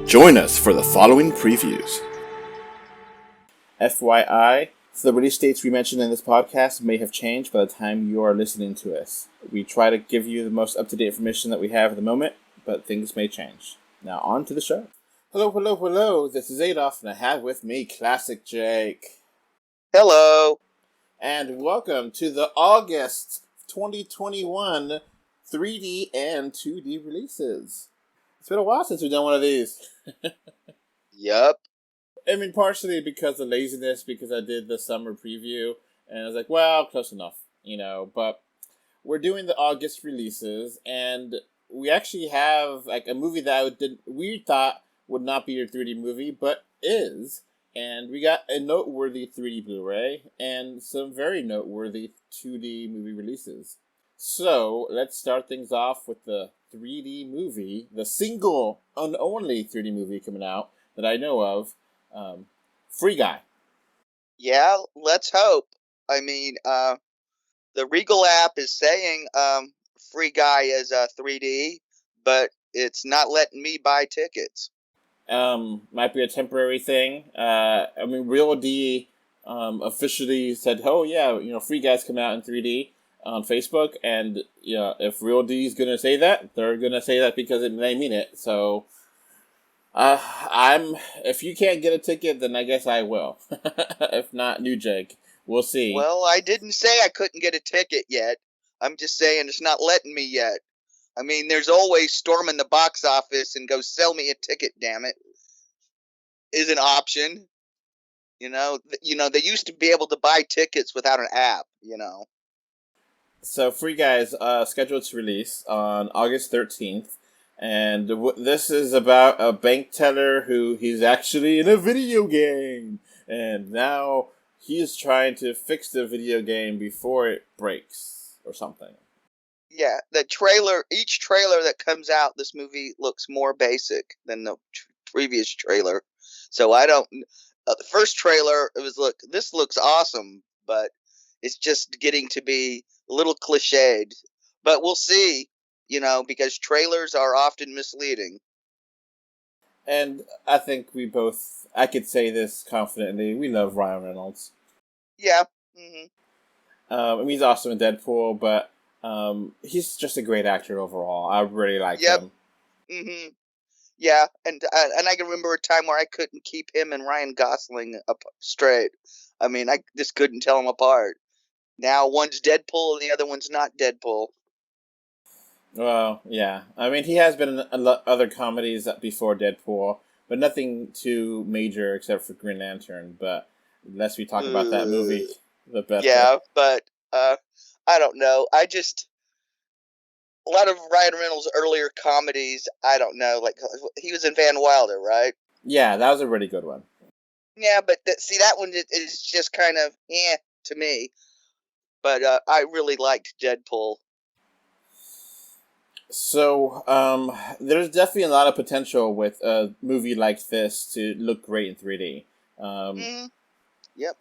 Join us for the following previews. FYI, the release dates we mentioned in this podcast may have changed by the time you are listening to us. We try to give you the most up-to-date information that we have at the moment, but things may change. Now on to the show. Hello. This is Adolf, and I have with me Classic Jake. Hello. And welcome to the August 2021 3D and 2D releases. It's been a while since we've done one of these. Yup. I mean, partially because of laziness, because I did the summer preview, and I was like, well, close enough, but we're doing the August releases, and we actually have, like, a movie that we thought would not be a 3D movie, but is, and we got a noteworthy 3D Blu-ray, and some very noteworthy 2D movie releases. So, let's start things off with the 3D movie, the single and only 3D movie coming out that I know of, Free Guy. Yeah, let's hope. I mean, the Regal app is saying Free Guy is 3D, but it's not letting me buy tickets. Might be a temporary thing. Real D officially said, oh yeah, Free Guy's come out in 3D on Facebook, and if Real D is gonna say that, they're gonna say that because they mean it. So, if you can't get a ticket, then I guess I will. If not, New Jake, we'll see. Well, I didn't say I couldn't get a ticket yet. I'm just saying it's not letting me yet. I mean, there's always storming the box office and go sell me a ticket. Damn it, is an option. They used to be able to buy tickets without an app. So, Free Guy is scheduled to release on August 13th. And this is about a bank teller he's actually in a video game. And now he's trying to fix the video game before it breaks or something. Yeah, each trailer that comes out, this movie looks more basic than the previous trailer. So the first trailer, it was, this looks awesome, but it's just getting to be a little cliched. But we'll see, because trailers are often misleading. And I think I could say this confidently, we love Ryan Reynolds. Yeah. Mm-hmm. He's awesome in Deadpool, but he's just a great actor overall. I really like him. Mm-hmm. Yeah, and I can remember a time where I couldn't keep him and Ryan Gosling up straight. I mean, I just couldn't tell them apart. Now one's Deadpool and the other one's not Deadpool. Well, yeah. I mean, he has been in other comedies before Deadpool, but nothing too major except for Green Lantern. But the less we talk about that movie, the better. Yeah, but I don't know. A lot of Ryan Reynolds' earlier comedies, I don't know. Like, he was in Van Wilder, right? Yeah, that was a really good one. Yeah, but that one is just kind of to me. But I really liked Deadpool. So, there's definitely a lot of potential with a movie like this to look great in 3D. Yep.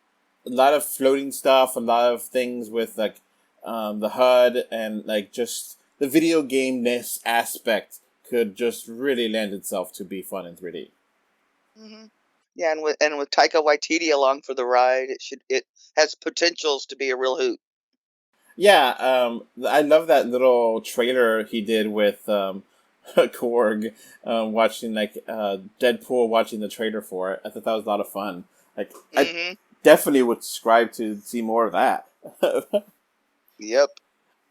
A lot of floating stuff, a lot of things with, like, the HUD and, like, just the video game-ness aspect could just really lend itself to be fun in 3D. Mm-hmm. Yeah, and with Taika Waititi along for the ride, it has potentials to be a real hoot. Yeah, I love that little trailer he did with Korg, watching Deadpool watching the trailer for it. I thought that was a lot of fun. Like, I definitely would subscribe to see more of that. Yep.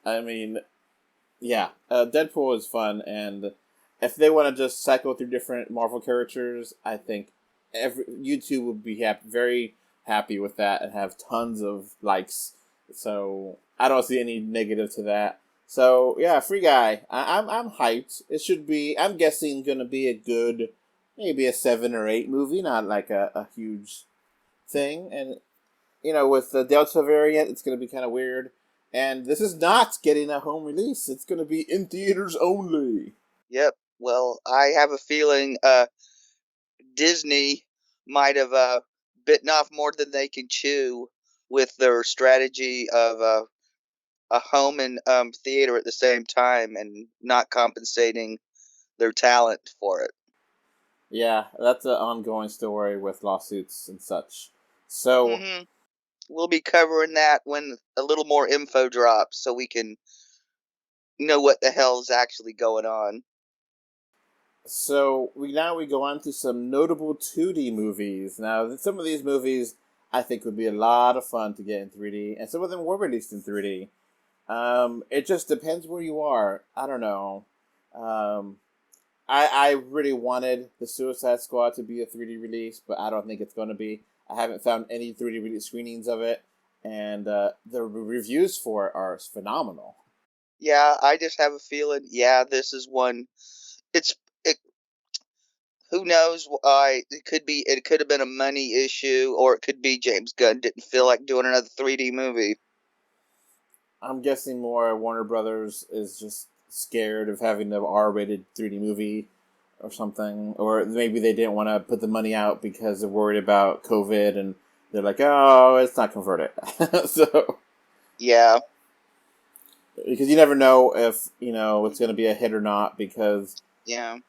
I mean, yeah, Deadpool is fun, and if they want to just cycle through different Marvel characters, I think YouTube would be very happy with that and have tons of likes. So I don't see any negative to that. So yeah, Free Guy. I'm hyped. It should be. I'm guessing gonna be a good, maybe a 7 or 8 movie, not like a huge thing. And with the Delta variant, it's gonna be kind of weird. And this is not getting a home release. It's gonna be in theaters only. Yep. Well, I have a feeling Disney might have bitten off more than they can chew with their strategy of a home and theater at the same time and not compensating their talent for it. Yeah, that's an ongoing story with lawsuits and such. So, Hmm. We'll be covering that when a little more info drops, so we can know what the hell is actually going on. we go on to some notable 2D movies. Now, some of these movies I think would be a lot of fun to get in 3D, and some of them were released in 3D. It just depends where you are. I don't know. Um, I really wanted the Suicide Squad to be a 3D release, but I don't think it's going to be. I haven't found any 3D release screenings of it, and the reviews for it are phenomenal. Yeah, I just have a feeling. Yeah, this is one. It's it. Who knows why? It could be. It could have been a money issue, or it could be James Gunn didn't feel like doing another 3D movie. I'm guessing more Warner Brothers is just scared of having the R-rated 3D movie or something, or maybe they didn't want to put the money out because they're worried about COVID, and they're like, "Oh, it's not converted." So Yeah, because you never know if it's going to be a hit or not, because yeah,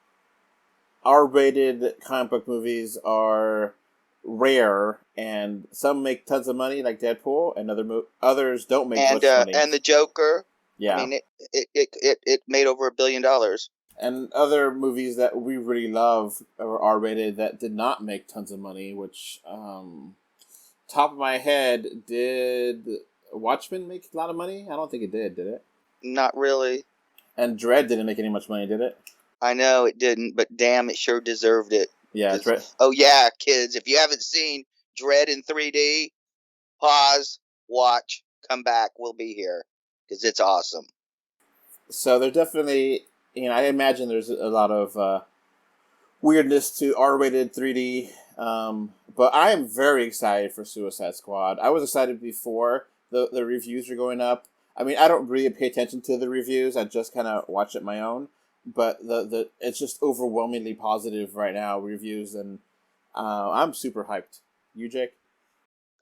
R-rated comic book movies are rare, and some make tons of money, like Deadpool, and others don't make much money. and the Joker. I Yeah, mean, it made over $1 billion. and other movies that we really love are R-rated that did not make tons of money. Which, top of my head, did Watchmen make a lot of money? I don't think it did. Did it? Not really. And Dread didn't make any much money, did it? I know it didn't, but damn, it sure deserved it. Yeah, Cause, Dread. oh yeah, kids, if you haven't seen Dread in 3D, pause, watch, come back. We'll be here because it's awesome. So there's definitely, I imagine there's a lot of weirdness to R-rated 3D. But I am very excited for Suicide Squad. I was excited before the reviews are going up. I mean, I don't really pay attention to the reviews. I just kind of watch it my own. But the it's just overwhelmingly positive right now, reviews, and I'm super hyped. You, Jake?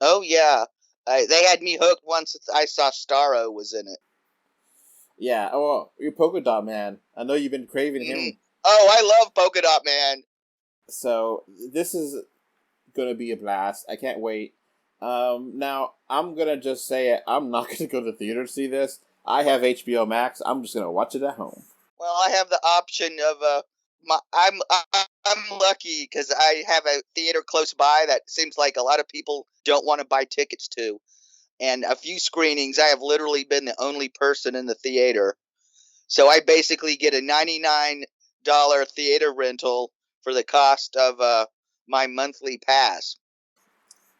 Oh yeah, they had me hooked once I saw Starro was in it. Yeah. Oh, well, you're Polka Dot Man. I know you've been craving Hmm. him. Oh, I love Polka Dot Man. So this is gonna be a blast. I can't wait. Now I'm gonna just say it. I'm not gonna go to the theater to see this. I have HBO Max. I'm just gonna watch it at home. Well, I have the option of I'm lucky because I have a theater close by that seems like a lot of people don't want to buy tickets to, and a few screenings I have literally been the only person in the theater. So I basically get a $99 theater rental for the cost of my monthly pass.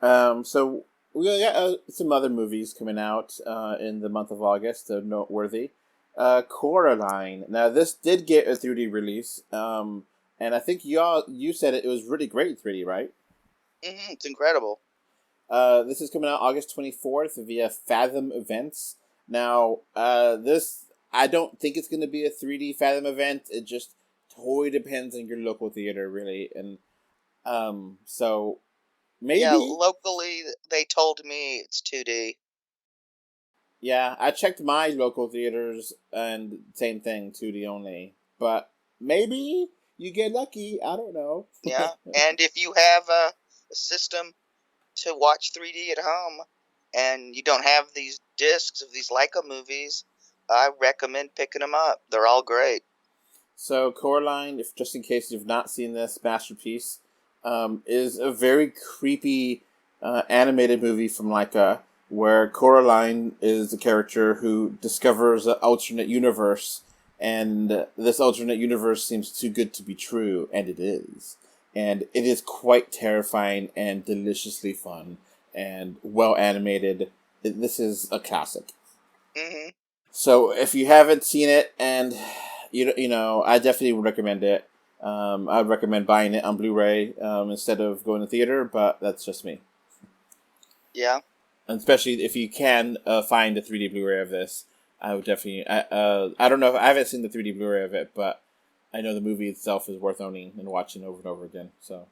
So we got some other movies coming out in the month of August. They're noteworthy. Coraline. Now this did get a 3D release. And I think you said it was really great in 3D, right? It's incredible. This is coming out August 24th via Fathom Events. Now, this, I don't think it's going to be a 3D Fathom event. It just totally depends on your local theater, really. And so Yeah, maybe, locally they told me it's 2D. yeah, I checked my local theaters and same thing, 2D only. But maybe you get lucky. I don't know. Yeah, and if you have a system to watch 3D at home and you don't have these discs of these Leica movies, I recommend picking them up. They're all great. So Coraline, if just in case you've not seen this masterpiece, is a very creepy animated movie from Laika, where Coraline is a character who discovers an alternate universe, and this alternate universe seems too good to be true, and it is. And it is quite terrifying and deliciously fun and well animated. This is a classic. Hmm. So if you haven't seen it, and I definitely would recommend it. I'd recommend buying it on Blu-ray instead of going to theater, but that's just me. Yeah. And especially if you can find a 3D Blu-ray of this, I would definitely. I don't know if I haven't seen the 3D Blu-ray of it, but I know the movie itself is worth owning and watching over and over again. So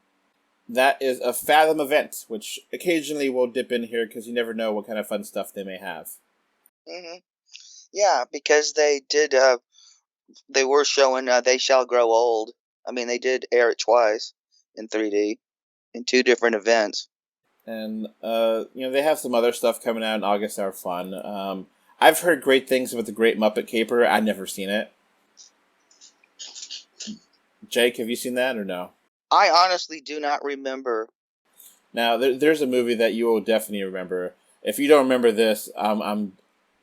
that is a Fathom event, which occasionally we'll dip in here because you never know what kind of fun stuff they may have. Hmm. Yeah, because they did. They were showing They Shall Grow Old. I mean, they did air it twice. in 3D in 2 different events. And they have some other stuff coming out in August that are fun. I've heard great things about the Great Muppet Caper. I've never seen it. Jake, have you seen that or no? I honestly do not remember. Now, there's a movie that you will definitely remember. If you don't remember this, I'm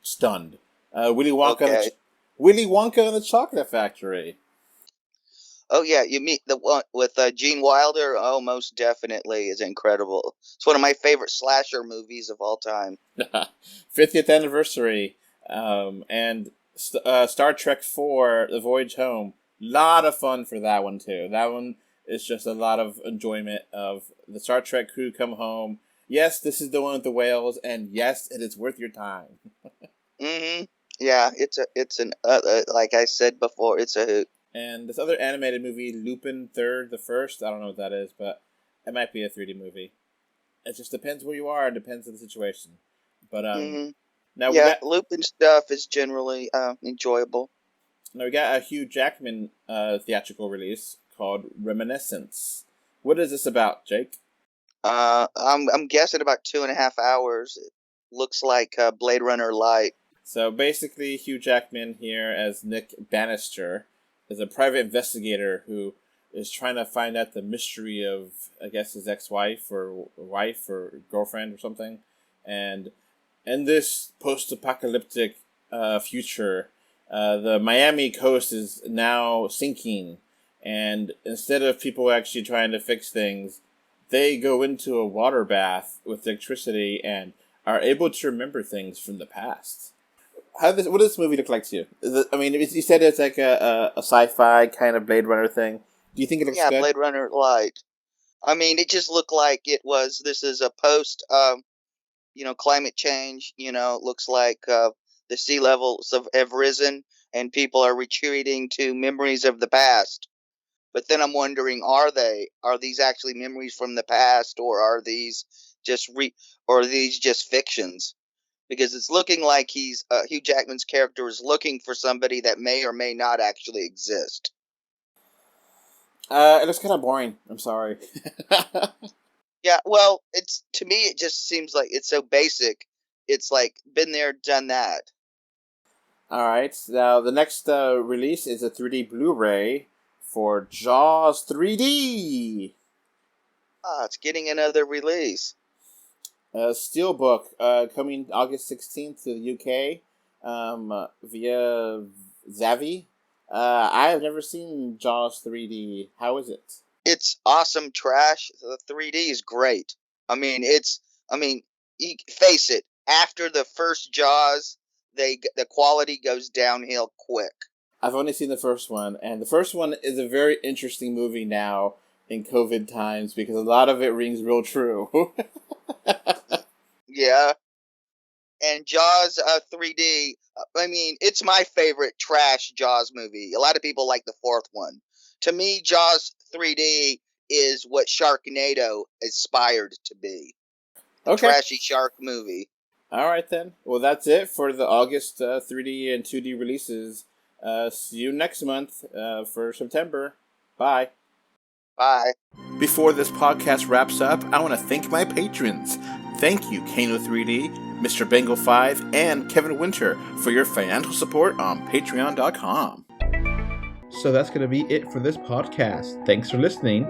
stunned. Willy Wonka, Okay. Willy Wonka and the Chocolate Factory. Oh yeah, you meet the one with Gene Wilder. Oh, most definitely is incredible. It's one of my favorite slasher movies of all time. 50th anniversary, and Star Trek IV: The Voyage Home. Lot of fun for that one too. That one is just a lot of enjoyment of the Star Trek crew come home. Yes, this is the one with the whales, and yes, it is worth your time. Mm-hmm. Yeah, it's an like I said before, it's a hoot. And this other animated movie, Lupin the First. I don't know what that is, but it might be a 3D movie. It just depends where you are. It depends on the situation. But now yeah, Lupin stuff is generally enjoyable. Now we got a Hugh Jackman theatrical release called Reminiscence. What is this about, Jake? I'm guessing about 2.5 hours. It looks like Blade Runner Light. So basically, Hugh Jackman here as Nick Bannister is a private investigator who is trying to find out the mystery of, I guess, his ex-wife or wife or girlfriend or something. And in this post-apocalyptic future, the Miami coast is now sinking. And instead of people actually trying to fix things, they go into a water bath with electricity and are able to remember things from the past. What does this movie look like to you? You said it's like a sci-fi kind of Blade Runner thing. Do you think it looks good? Yeah, Blade Runner Light. I mean, it just looked like this is a post, climate change. Looks like the sea levels have risen and people are retreating to memories of the past. But then I'm wondering, are these actually memories from the past, or are these just fictions? Because it's looking like Hugh Jackman's character is looking for somebody that may or may not actually exist. It looks kind of boring. I'm sorry. Yeah, well, to me it just seems like it's so basic. It's like been there, done that. All right. Now the next release is a 3D Blu-ray for Jaws 3D. It's getting another release. Steelbook coming August 16th to the UK via Zavi. I have never seen Jaws 3D. How is it? It's awesome trash. The 3D is great. Face it. After the first Jaws, the quality goes downhill quick. I've only seen the first one, and the first one is a very interesting movie now in COVID times because a lot of it rings real true. Yeah. And Jaws 3D, it's my favorite trash Jaws movie. A lot of people like the fourth one. To me, Jaws 3D is what Sharknado aspired to be. A trashy shark movie. All right, then. Well, that's it for the August 3D and 2D releases. See you next month for September. Bye. Bye. Before this podcast wraps up, I want to thank my patrons. Thank you, Kano 3D, Mr. Bengal 5, and Kevin Winter for your financial support on Patreon.com. So that's going to be it for this podcast. Thanks for listening.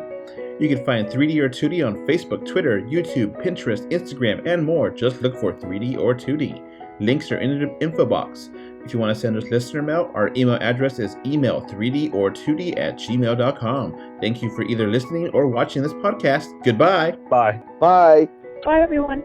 You can find 3D or 2D on Facebook, Twitter, YouTube, Pinterest, Instagram, and more. Just look for 3D or 2D. Links are in the info box. If you want to send us listener mail, our email address is email3dortwo@gmail.com. Thank you for either listening or watching this podcast. Goodbye. Bye. Bye. Bye, everyone.